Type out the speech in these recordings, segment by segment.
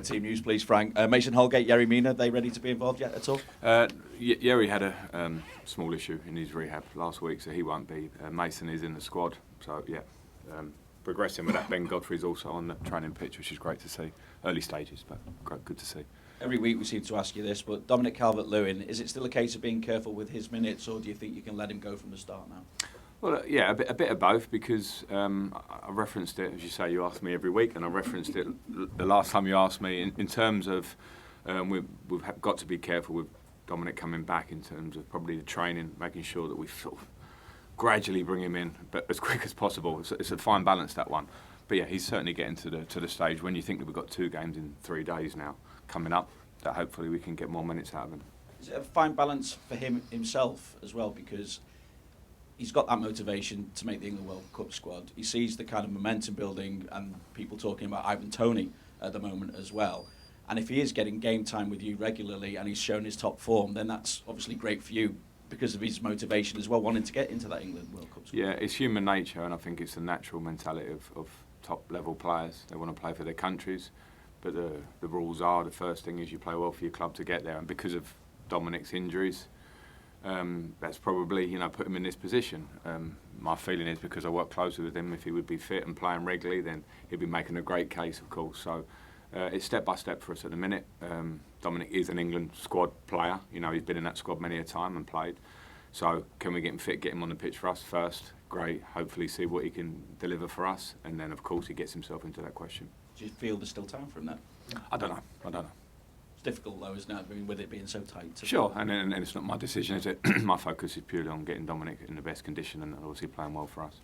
Team news, please, Frank. Mason Holgate, Yerry Mina, are they ready to be involved yet at all? Yerry had a small issue in his rehab last week, so he won't be. Mason is in the squad, so yeah. Progressing with that. Ben Godfrey's also on the training pitch, which is great to see. Early stages, but good to see. Every week we seem to ask you this, but Dominic Calvert-Lewin, is it still a case of being careful with his minutes, or do you think you can let him go from the start now? Well, yeah, a bit of both, because I referenced it, as you say, you ask me every week, and I referenced it the last time you asked me, in terms of we've got to be careful with Dominic coming back in terms of probably the training, making sure that we sort of gradually bring him in, but as quick as possible. It's a fine balance, that one. But yeah, he's certainly getting to the stage when you think that we've got 2 games in 3 days now coming up, that hopefully we can get more minutes out of him. Is it a fine balance for himself as well, because he's got that motivation to make the England World Cup squad. He sees the kind of momentum building and people talking about Ivan Toney at the moment as well. And if he is getting game time with you regularly and he's shown his top form, then that's obviously great for you because of his motivation as well, wanting to get into that England World Cup squad. Yeah, it's human nature, and I think it's the natural mentality of top-level players. They want to play for their countries, but the rules are, the first thing is you play well for your club to get there. And because of Dominic's injuries, that's probably, put him in this position. My feeling is, because I work closely with him, if he would be fit and playing regularly, then he'd be making a great case, of course. So it's step by step for us at the minute. Dominic is an England squad player. He's been in that squad many a time and played. So can we get him fit, get him on the pitch for us first? Great. Hopefully see what he can deliver for us. And then, of course, he gets himself into that question. Do you feel there's still time for him then? I don't know. It's difficult though, isn't it? I mean, with it being so tight. Sure, and it's not my decision, is it? My focus is purely on getting Dominic in the best condition and obviously playing well for us.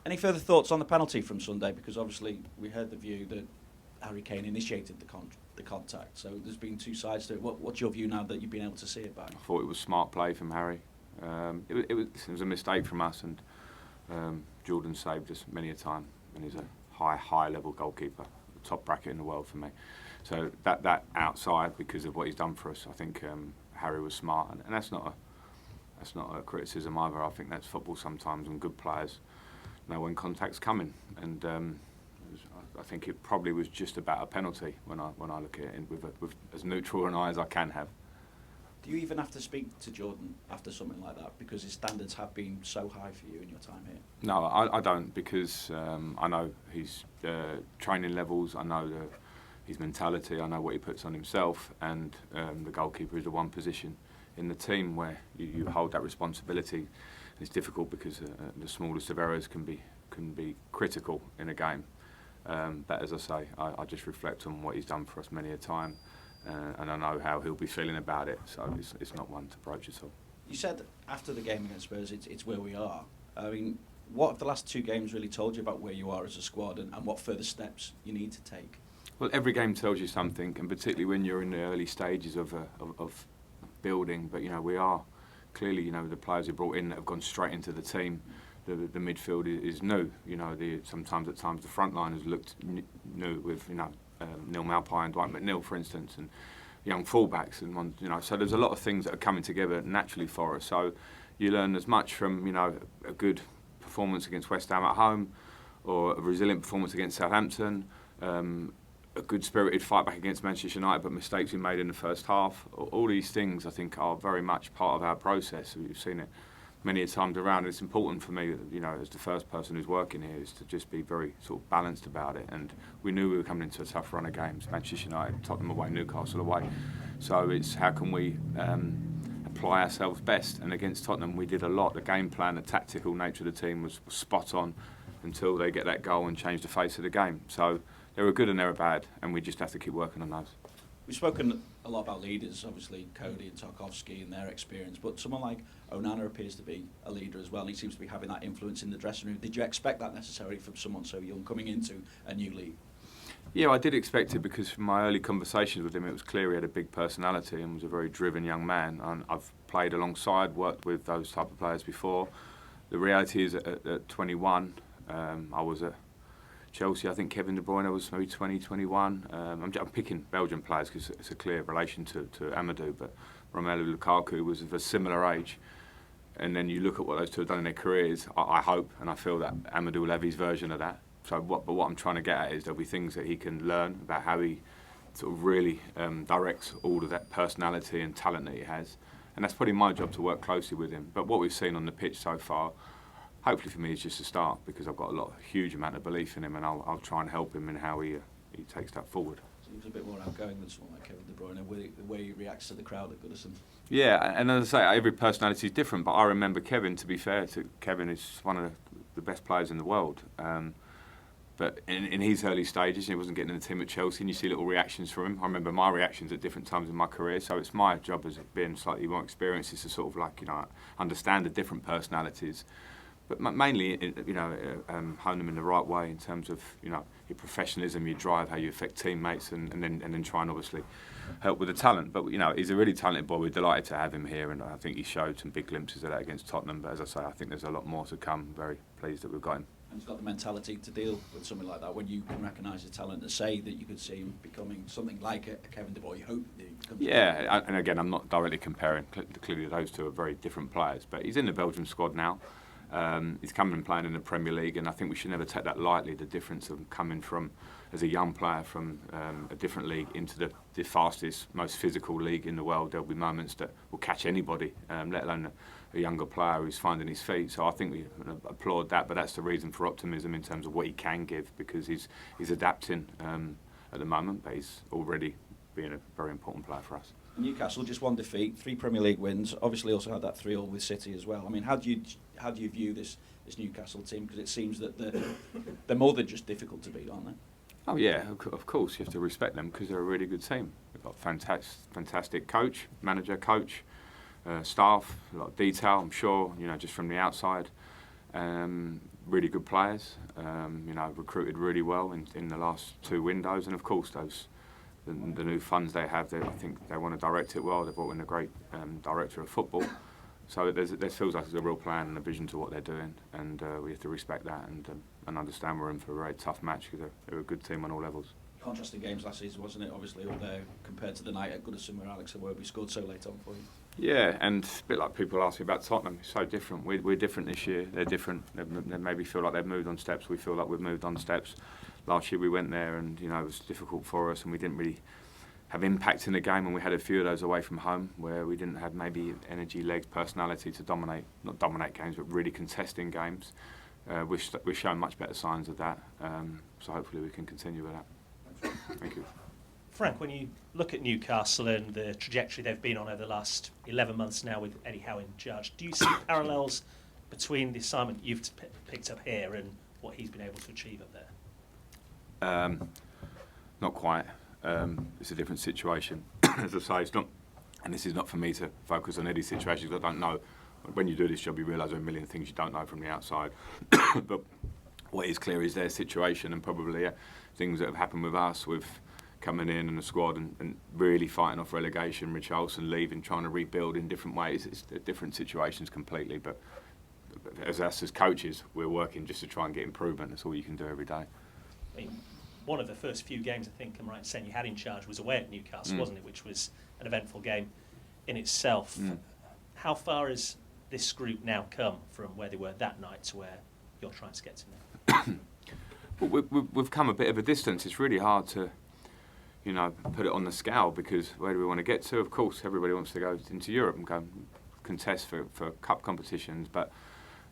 Any further thoughts on the penalty from Sunday? Because obviously we heard the view that Harry Kane initiated the contact. So there's been 2 sides to it. What's your view now that you've been able to see it back? I thought it was smart play from Harry. It was a mistake from us, and Jordan saved us many a time, and he's a high level goalkeeper, top bracket in the world for me. So that outside, because of what he's done for us, I think Harry was smart, and that's not a criticism either. I think that's football sometimes, and good players know when contact's coming, and I think it probably was just about a penalty when I look at it with as neutral an eye as I can have. Do you even have to speak to Jordan after something like that, because his standards have been so high for you in your time here? No, I don't, because I know his training levels, I know his mentality, I know what he puts on himself, and the goalkeeper is the one position in the team where you hold that responsibility. It's difficult because the smallest of errors can be critical in a game. But as I say, I just reflect on what he's done for us many a time. And I know how he'll be feeling about it, so it's not one to broach at all. You said after the game against Spurs, it's where we are. I mean, what have the last 2 games really told you about where you are as a squad, and what further steps you need to take? Well, every game tells you something, and particularly when you're in the early stages of building. But we are clearly, the players we brought in that have gone straight into the team. The midfield is new. Sometimes at times the front line has looked new with Neil Maupay and Dwight McNeil, for instance, and young fullbacks, and so there's a lot of things that are coming together naturally for us. So you learn as much from a good performance against West Ham at home, or a resilient performance against Southampton, a good spirited fight back against Manchester United, but mistakes we made in the first half. All these things I think are very much part of our process. We've seen it many times around. It's important for me, as the first person who's working here, is to just be very sort of balanced about it. And we knew we were coming into a tough run of games: Manchester United, Tottenham away, Newcastle away. So it's how can we apply ourselves best? And against Tottenham, we did a lot. The game plan, the tactical nature of the team was spot on until they get that goal and change the face of the game. So they were good and they were bad, and we just have to keep working on those. We've spoken a lot about leaders, obviously Cody and Tarkowski and their experience, but someone like Onana appears to be a leader as well, and he seems to be having that influence in the dressing room. Did you expect that necessarily from someone so young coming into a new league? Yeah, I did expect it, because from my early conversations with him, it was clear he had a big personality and was a very driven young man. And I've played alongside, worked with those type of players before. The reality is at 21, I was at Chelsea. I think Kevin De Bruyne was maybe 20, 21. I'm picking Belgian players because it's a clear relation to Amadou, but Romelu Lukaku was of a similar age. And then you look at what those two have done in their careers. I hope and I feel that Amadou will have his version of that. So what I'm trying to get at is there'll be things that he can learn about how he sort of really directs all of that personality and talent that he has. And that's probably my job to work closely with him. But what we've seen on the pitch so far, hopefully for me, is just a start, because I've got a huge amount of belief in him, and I'll try and help him in how he takes that forward. Seems a bit more outgoing than someone like Kevin De Bruyne, the way he reacts to the crowd at Goodison. Yeah, and as I say, every personality is different, but I remember Kevin, to be fair to Kevin, is one of the best players in the world. But in his early stages, he wasn't getting in the team at Chelsea, and you see little reactions from him. I remember my reactions at different times in my career, so it's my job as being slightly more experienced is to sort of like, understand the different personalities, but mainly, hone them in the right way in terms of, your professionalism, your drive, how you affect teammates, and then try and obviously help with the talent. But, he's a really talented boy. We're delighted to have him here, and I think he showed some big glimpses of that against Tottenham. But as I say, I think there's a lot more to come. Very pleased that we've got him. And he's got the mentality to deal with something like that. When you can recognise his talent, to say that you could see him becoming something like a Kevin De Bruyne, you hope that he becomes. Yeah, and again, I'm not directly comparing. Clearly, those two are very different players. But he's in the Belgium squad now. He's coming and playing in the Premier League, and I think we should never take that lightly, the difference of coming from, as a young player, from a different league into the fastest, most physical league in the world. There'll be moments that will catch anybody, let alone a younger player who's finding his feet. So I think we applaud that, but that's the reason for optimism in terms of what he can give, because he's adapting at the moment, but he's already being a very important player for us. Newcastle, just one defeat, 3 Premier League wins. Obviously, also had that 3-3 with City as well. I mean, how do you view this Newcastle team? Because it seems that they're more than just difficult to beat, aren't they? Oh yeah, of course you have to respect them, because they're a really good team. They've got fantastic coach, staff, a lot of detail. I'm sure, just from the outside, really good players. Recruited really well in the last 2 windows, and of course the new funds they have, I think they want to direct it well. They've brought in a great director of football. So there feels like there's a real plan and a vision to what they're doing, and we have to respect that and understand we're in for a very tough match, because they're a good team on all levels. Contrasting games last season, wasn't it? Obviously up there compared to the night at Goodison where Alex Iwobi scored so late on for you. Yeah, and a bit like people ask me about Tottenham, it's so different. We're different this year. They're different. They maybe feel like they've moved on steps. We feel like we've moved on steps. Last year we went there, and it was difficult for us, and we didn't really have impact in the game, and we had a few of those away from home where we didn't have maybe energy, legs, personality to not dominate games, but really contesting games. We're showing much better signs of that, so hopefully we can continue with that. Thank you. Frank, when you look at Newcastle and the trajectory they've been on over the last 11 months now with Eddie Howe in charge, do you see parallels between the assignment you've picked up here and what he's been able to achieve up there? Not quite. It's a different situation. As I say, it's not, and this is not for me to focus on Eddie's situation, because I don't know. When you do this job, you realise there are a million things you don't know from the outside. But what is clear is their situation, and probably things that have happened with us, with coming in and the squad and really fighting off relegation, Richarlison leaving, trying to rebuild in different ways. It's different situations completely, but as us as coaches, we're working just to try and get improvement. That's all you can do every day. I mean, one of the first few games, I think I'm right in saying, you had in charge was away at Newcastle, wasn't it? Which was an eventful game in itself. How far has this group now come from where they were that night to where you're trying to get to now? Well, we've come a bit of a distance. It's really hard to, put it on the scale, because where do we want to get to? Of course, everybody wants to go into Europe and go contest for cup competitions, but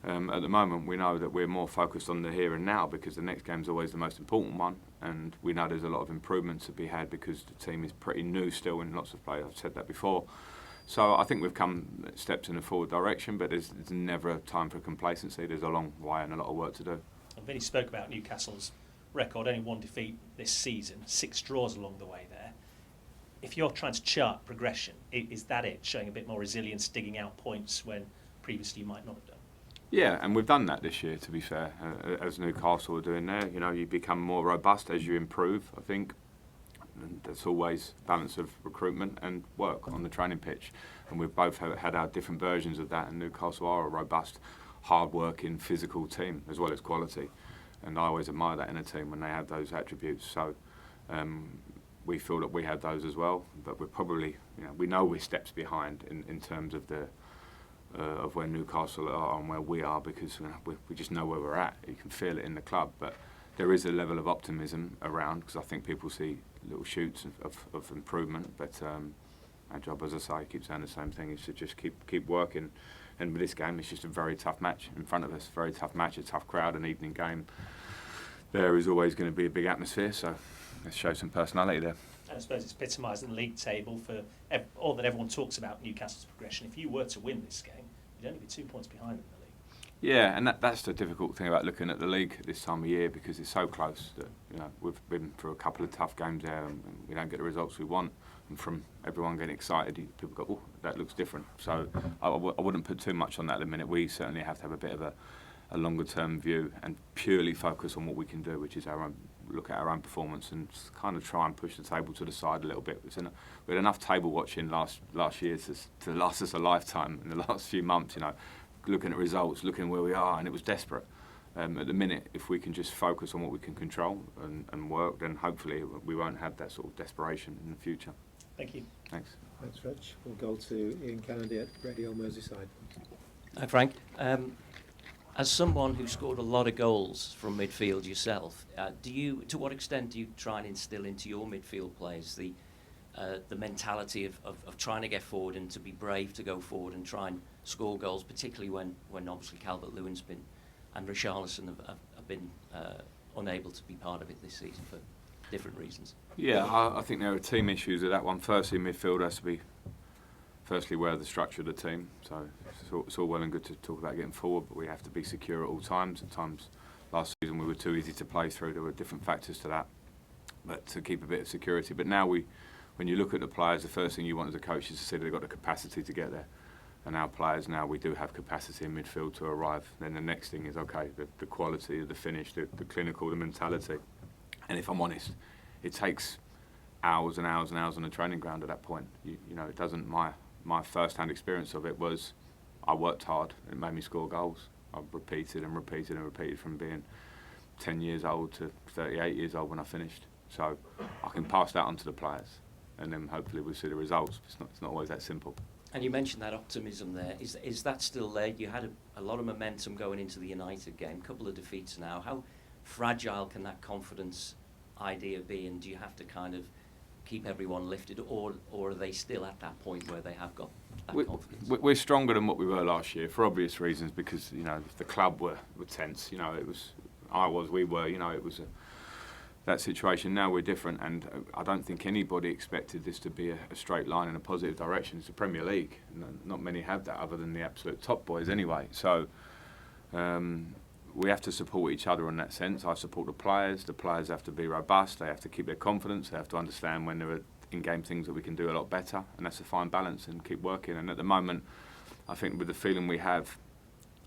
at the moment we know that we're more focused on the here and now, because the next game's always the most important one, and we know there's a lot of improvements to be had because the team is pretty new still in lots of players. I've said that before. So I think we've come steps in a forward direction, but there's never a time for complacency. There's a long way and a lot of work to do. And Vinny spoke about Newcastle's record, only 1 defeat this season, 6 draws along the way there. If you're trying to chart progression, is that it? Showing a bit more resilience, digging out points when previously you might not have done? Yeah, and we've done that this year, to be fair, as Newcastle are doing there. You become more robust as you improve, I think. And there's always balance of recruitment and work on the training pitch. And we've both had our different versions of that, and Newcastle are a robust, hard-working, physical team, as well as quality. And I always admire that in a team when they have those attributes. So we feel that we have those as well, but we're probably, we know we're steps behind in terms of of where Newcastle are and where we are, because we just know where we're at. You can feel it in the club, but there is a level of optimism around, because I think people see little shoots of improvement. But our job, as I say, I keep saying the same thing, is to just keep working. And with this game, it's just a very tough match in front of us. Very tough match, a tough crowd, an evening game. There is always going to be a big atmosphere, so let's show some personality there. And I suppose it's epitomised in the league table for all that everyone talks about Newcastle's progression. If you were to win this game, you'd only be 2 points behind them in the league. Yeah, and that's the difficult thing about looking at the league this time of year, because it's so close that, you know, we've been through a couple of tough games there and we don't get the results we want. And from everyone getting excited, people go, oh, that looks different. So I wouldn't put too much on that at the minute. We certainly have to have a bit of a longer term view and purely focus on what we can do, which is look at our own performance and kind of try and push the table to the side a little bit. We had enough table watching last year to last us a lifetime in the last few months, you know, looking at results, looking where we are, and it was desperate. At the minute, if we can just focus on what we can control and work, then hopefully we won't have that sort of desperation in the future. Thank you. Thanks. Thanks, Rich. We'll go to Ian Kennedy at Radio Merseyside. Hi, Frank. As someone who scored a lot of goals from midfield yourself, to what extent do you try and instill into your midfield players the mentality of trying to get forward and to be brave to go forward and try and score goals, particularly when obviously Calvert-Lewin's been and Richarlison have been unable to be part of it this season for different reasons? Yeah, I think there are team issues with that one. Firstly, midfield has to be aware of the structure of the team. So it's all well and good to talk about getting forward, but we have to be secure at all times. At times last season we were too easy to play through. There were different factors to that, but to keep a bit of security. But now when you look at the players, the first thing you want as a coach is to see they've got the capacity to get there. And our players now, we do have capacity in midfield to arrive. Then the next thing is, okay, the quality, the finish, the clinical, the mentality. And if I'm honest, it takes hours and hours and hours on the training ground at that point. You know, it doesn't. My first-hand experience of it was I worked hard and it made me score goals. I repeated and repeated and repeated from being 10 years old to 38 years old when I finished. So I can pass that on to the players, and then hopefully we'll see the results. It's not always that simple. And you mentioned that optimism there. Is that still there? You had a lot of momentum going into the United game, a couple of defeats now. How fragile can that confidence idea be, and do you have to kind of keep everyone lifted, or are they still at that point where they have got that confidence? We're stronger than what we were last year for obvious reasons, because, you know, the club were tense. You know, we were, you know, it was that situation. Now we're different, and I don't think anybody expected this to be a straight line in a positive direction. It's the Premier League. Not many have that other than the absolute top boys anyway. So we have to support each other in that sense. I support the players. The players have to be robust. They have to keep their confidence. They have to understand when there are in-game things that we can do a lot better, and that's a fine balance and keep working. And at the moment, I think with the feeling we have,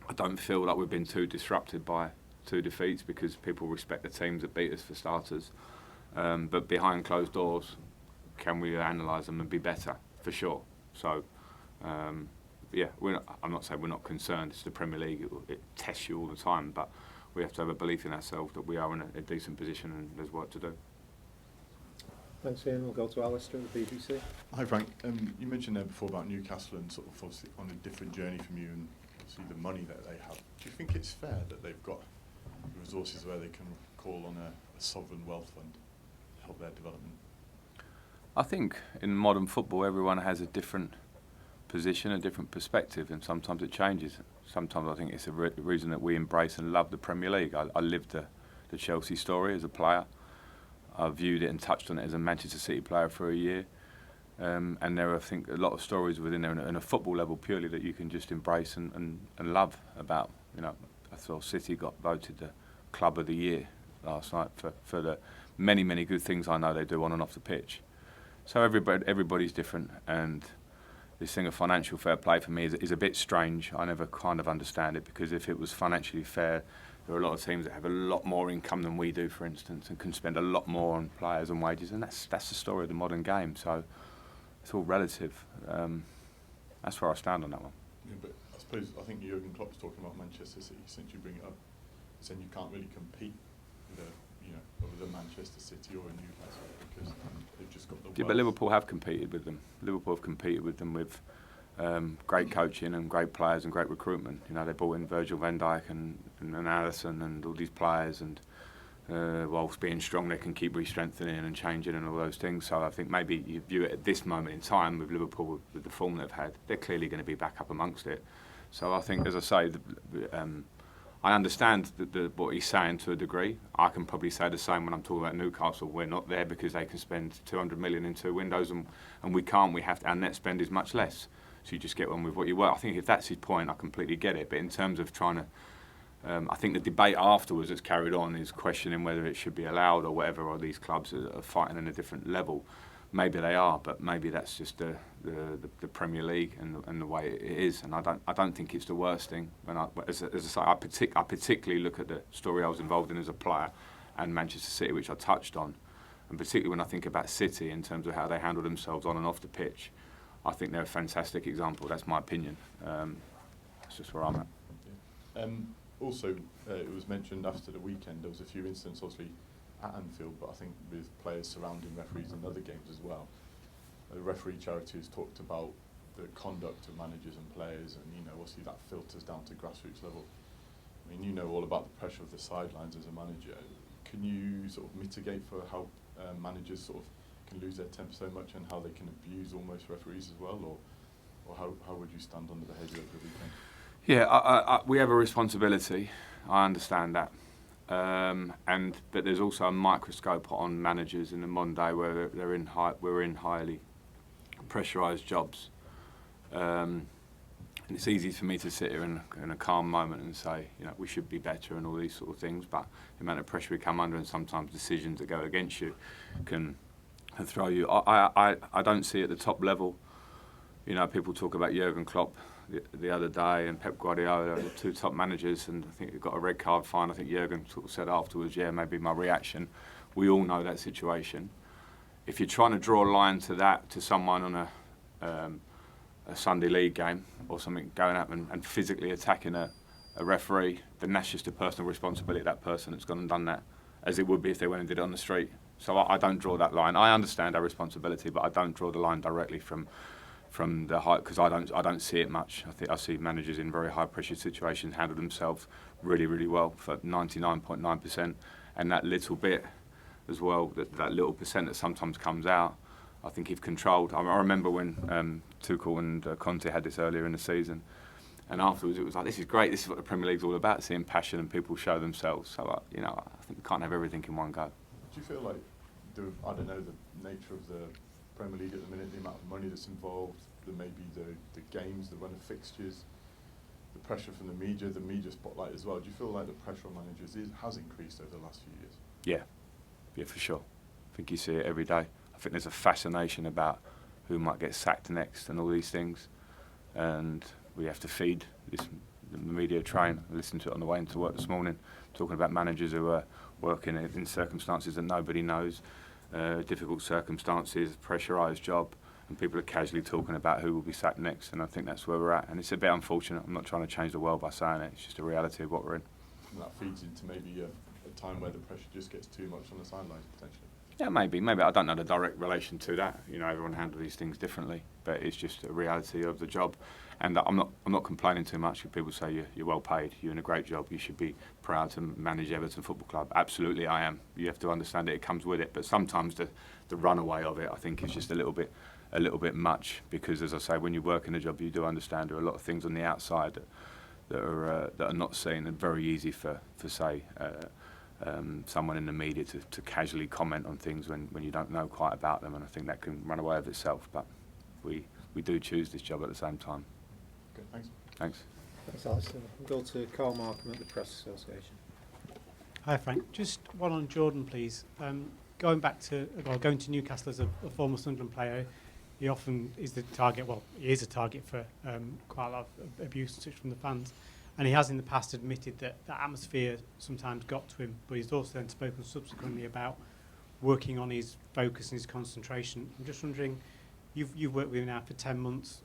I don't feel like we've been too disrupted by 2 defeats, because people respect the teams that beat us for starters. But behind closed doors, can we analyse them and be better? For sure. So, yeah, I'm not saying we're not concerned. It's the Premier League. It tests you all the time, but we have to have a belief in ourselves that we are in a decent position and there's work to do. Thanks, Ian. We'll go to Alistair at the BBC. Hi, Frank. You mentioned there before about Newcastle and sort of obviously on a different journey from you, and obviously the money that they have. Do you think it's fair that they've got resources where they can call on a sovereign wealth fund to help their development? I think in modern football, everyone has a different position, a different perspective, and sometimes it changes. Sometimes I think it's a reason that we embrace and love the Premier League. I lived the Chelsea story as a player. I viewed it and touched on it as a Manchester City player for a year. And there are, I think, a lot of stories within there on a football level purely that you can just embrace and love about. You know, I saw City got voted the Club of the Year last night for the many, many good things I know they do on and off the pitch. So everybody's different, and this thing of financial fair play for me is a bit strange. I never kind of understand it, because if it was financially fair, there are a lot of teams that have a lot more income than we do, for instance, and can spend a lot more on players and wages, and that's the story of the modern game. So it's all relative. That's where I stand on that one. Yeah, but I think Jurgen Klopp's talking about Manchester City since you bring it up, saying you can't really compete with a Manchester City or a Newcastle because they've just got the wealth. Yeah, but Liverpool have competed with them. Liverpool have competed with them with great coaching and great players and great recruitment. You know, they brought in Virgil van Dijk and Alisson and all these players, and whilst being strong, they can keep re-strengthening and changing and all those things. So I think maybe you view it at this moment in time with Liverpool, with the form they've had, they're clearly going to be back up amongst it. So I think, as I say, I understand what he's saying to a degree. I can probably say the same when I'm talking about Newcastle. We're not there because they can spend 200 million in 2 windows, and we can't. We have to. Our net spend is much less. So you just get on with what you were. I think if that's his point, I completely get it. But in terms of trying to, I think the debate afterwards that's carried on is questioning whether it should be allowed or whatever, or these clubs are fighting on a different level. Maybe they are, but maybe that's just the Premier League and the way it is. And I don't think it's the worst thing. When as I say, I particularly look at the story I was involved in as a player, and Manchester City, which I touched on, and particularly when I think about City in terms of how they handle themselves on and off the pitch. I think they're a fantastic example. That's my opinion. That's just where I'm at. Yeah. Also, it was mentioned after the weekend, there was a few incidents, obviously, at Anfield, but I think with players surrounding referees in other games as well. The referee charity has talked about the conduct of managers and players, and obviously that filters down to grassroots level. I mean, you know all about the pressure of the sidelines as a manager. Can you sort of mitigate for how managers sort of can lose their temper so much, and how they can abuse almost referees as well, or how would you stand on the behaviour of the weekend? Yeah, we have a responsibility. I understand that, but there's also a microscope on managers in the modern day where we're in highly pressurised jobs, and it's easy for me to sit here in a calm moment and say, we should be better and all these sort of things. But the amount of pressure we come under, and sometimes decisions that go against you, can throw you. I don't see at the top level. People talk about Jurgen Klopp the other day and Pep Guardiola, the 2 top managers, and I think they got a red card fine. I think Jurgen sort of said afterwards, maybe my reaction. We all know that situation. If you're trying to draw a line to someone on a Sunday league game or something, going up and physically attacking a referee, then that's just a personal responsibility of that person that's gone and done that, as it would be if they went and did it on the street. So I don't draw that line. I understand our responsibility, but I don't draw the line directly from the height, because I don't see it much. I see managers in very high pressure situations handle themselves really, really well for 99.9%, and that little bit as well, that little percent that sometimes comes out, I think if controlled. I remember when Tuchel and Conte had this earlier in the season, and afterwards it was like, this is great, this is what the Premier League's all about, seeing passion and people show themselves. So I think we can't have everything in one go. Do you feel like the nature of the Premier League at the minute, the amount of money that's involved, maybe the games, the run of fixtures, the pressure from the media spotlight as well, do you feel like the pressure on managers has increased over the last few years? Yeah, for sure. I think you see it every day. I think there's a fascination about who might get sacked next and all these things, and we have to feed the media train. I listened to it on the way into work this morning, talking about managers who are working in circumstances that nobody knows, difficult circumstances, pressurised job, and people are casually talking about who will be sacked next, and I think that's where we're at, and it's a bit unfortunate. I'm not trying to change the world by saying it, it's just a reality of what we're in. And that feeds into maybe a time where the pressure just gets too much on the sidelines, potentially. Yeah, maybe. I don't know the direct relation to that. Everyone handles these things differently, but it's just a reality of the job. And I'm not complaining too much. If people say you're well paid, you're in a great job, you should be proud to manage Everton Football Club. Absolutely, I am. You have to understand it comes with it. But sometimes the runaway of it, I think, is just a little bit much. Because, as I say, when you work in a job, you do understand there are a lot of things on the outside that are not seen, and very easy for say. Someone in the media to casually comment on things when you don't know quite about them, and I think that can run away of itself. But we do choose this job at the same time. Okay, thanks. Thanks, Alistair. We'll go to Carl Markham at the Press Association. Hi, Frank. Just one on Jordan, please. Going to Newcastle as a former Sunderland player, he often is the target. Well, he is a target for quite a lot of abuse and such from the fans. And he has in the past admitted that atmosphere sometimes got to him, but he's also then spoken subsequently about working on his focus and his concentration. I'm just wondering, you've worked with him now for 10 months.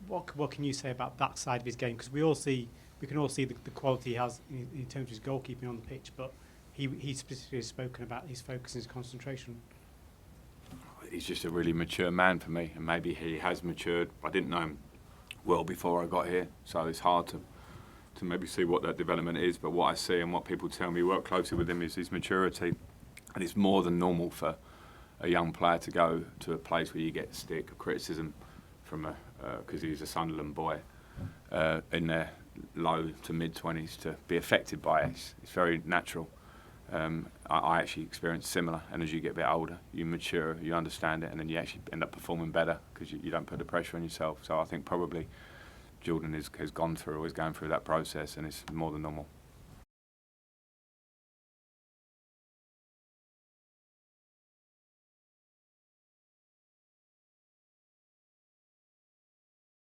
What can you say about that side of his game? Because we can all see the quality he has in terms of his goalkeeping on the pitch, but he specifically has spoken about his focus and his concentration. He's just a really mature man for me, and maybe he has matured. I didn't know him well before I got here, so it's hard to to maybe see what that development is. But what I see and what people tell me, work closely with him, is his maturity, and it's more than normal for a young player to go to a place where you get stick or criticism from because he's a Sunderland boy in their low to mid-20s to be affected by it. It's very natural. I actually experience similar, and as you get a bit older, you mature, you understand it, and then you actually end up performing better because you don't put the pressure on yourself. So I think probably Jordan has gone through or is going through that process, and it's more than normal.